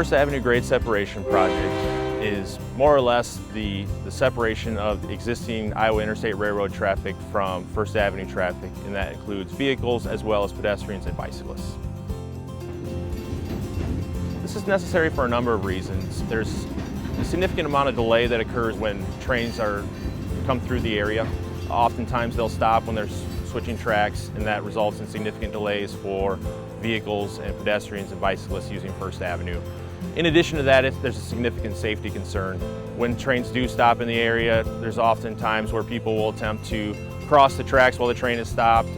First Avenue grade separation project is more or less the separation of the existing Iowa Interstate Railroad traffic from First Avenue traffic, and that includes vehicles as well as pedestrians and bicyclists. This is necessary for a number of reasons. There's a significant amount of delay that occurs when trains come through the area. Oftentimes they'll stop when they're switching tracks, and that results in significant delays for vehicles and pedestrians and bicyclists using First Avenue. In addition to that, there's a significant safety concern. When trains do stop in the area, there's often times where people will attempt to cross the tracks while the train is stopped.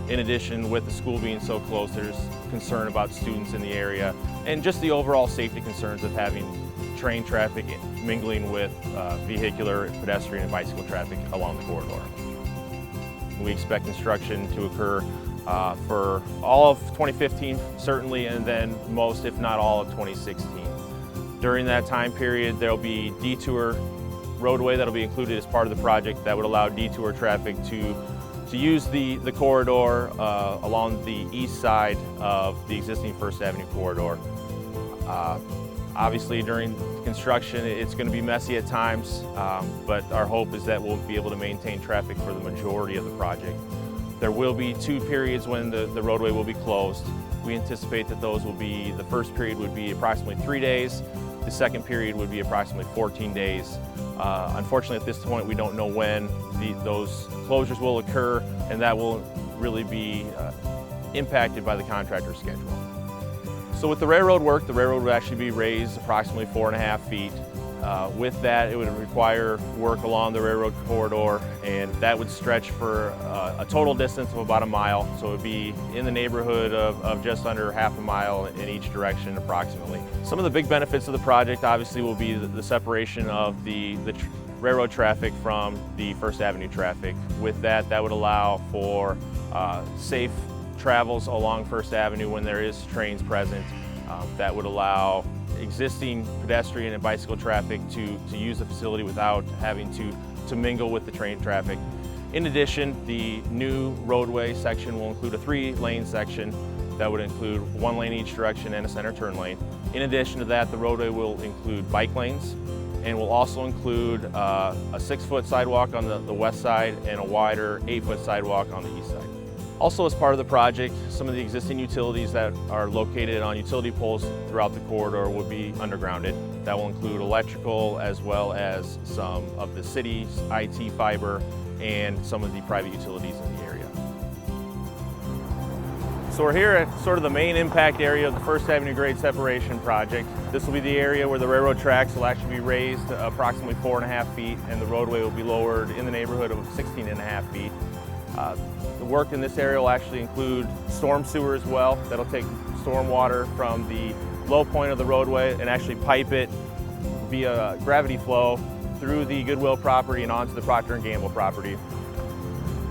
In addition, with the school being so close, there's concern about students in the area and just the overall safety concerns of having train traffic mingling with vehicular, pedestrian, and bicycle traffic along the corridor. We expect construction to occur for all of 2015, certainly, and then most, if not all, of 2016. During that time period, there will be detour roadway that will be included as part of the project that would allow detour traffic to use the corridor along the east side of the existing First Avenue corridor. Obviously, during construction, it's going to be messy at times, but our hope is that we'll be able to maintain traffic for the majority of the project. There will be 2 periods when the roadway will be closed. We anticipate that those will be, the first period would be approximately 3 days, the second period would be approximately 14 days. Unfortunately, at this point, we don't know when those closures will occur, and that will really be impacted by the contractor's schedule. So with the railroad work, the railroad would actually be raised approximately 4.5 feet. With that, it would require work along the railroad corridor, and that would stretch for a total distance of about 1 mile. So it would be in the neighborhood of just under half a mile in each direction approximately. Some of the big benefits of the project obviously will be the separation of the railroad traffic from the First Avenue traffic. With that, that would allow for safe travels along First Avenue when there is trains present. That would allow existing pedestrian and bicycle traffic to use the facility without having to mingle with the train traffic. In addition, the new roadway section will include a 3-lane section that would include 1 lane each direction and a center turn lane. In addition to that, the roadway will include bike lanes and will also include a 6-foot sidewalk on the west side and a wider 8-foot sidewalk on the east side. Also, as part of the project, some of the existing utilities that are located on utility poles throughout the corridor will be undergrounded. That will include electrical as well as some of the city's IT fiber and some of the private utilities in the area. So we're here at sort of the main impact area of the First Avenue grade separation project. This will be the area where the railroad tracks will actually be raised approximately 4.5 feet, and the roadway will be lowered in the neighborhood of 16.5 feet. The work in this area will actually include storm sewer as well. That'll take storm water from the low point of the roadway and actually pipe it via gravity flow through the Goodwill property and onto the Procter & Gamble property.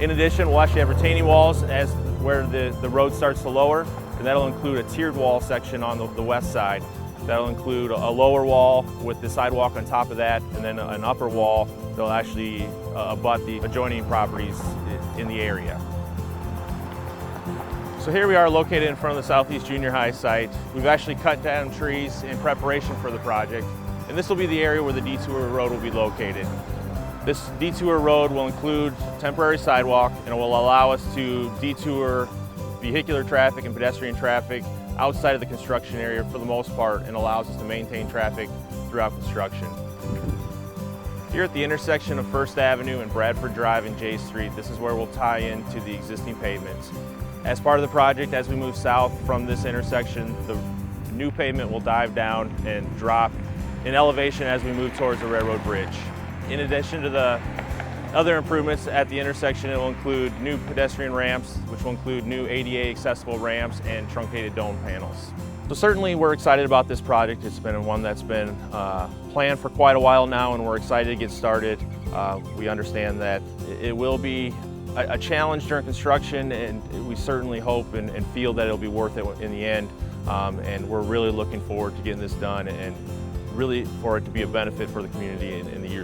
In addition, we'll actually have retaining walls where the road starts to lower, and that'll include a tiered wall section on the west side. That'll include a lower wall with the sidewalk on top of that, and then an upper wall that'll actually abut the adjoining properties in the area. So here we are located in front of the Southeast Junior High site. We've actually cut down trees in preparation for the project, and this will be the area where the detour road will be located. This detour road will include temporary sidewalk, and it will allow us to detour vehicular traffic and pedestrian traffic outside of the construction area for the most part, and allows us to maintain traffic throughout construction. Here at the intersection of First Avenue and Bradford Drive and J Street, this is where we'll tie into the existing pavements. As part of the project, as we move south from this intersection, the new pavement will dive down and drop in elevation as we move towards the railroad bridge. In addition to the other improvements at the intersection, it will include new pedestrian ramps, which will include new ADA accessible ramps and truncated dome panels. So certainly we're excited about this project. It's been one that's been planned for quite a while now, and we're excited to get started. We understand that it will be a challenge during construction, and we certainly hope and feel that it'll be worth it in the end. And we're really looking forward to getting this done and really for it to be a benefit for the community in the years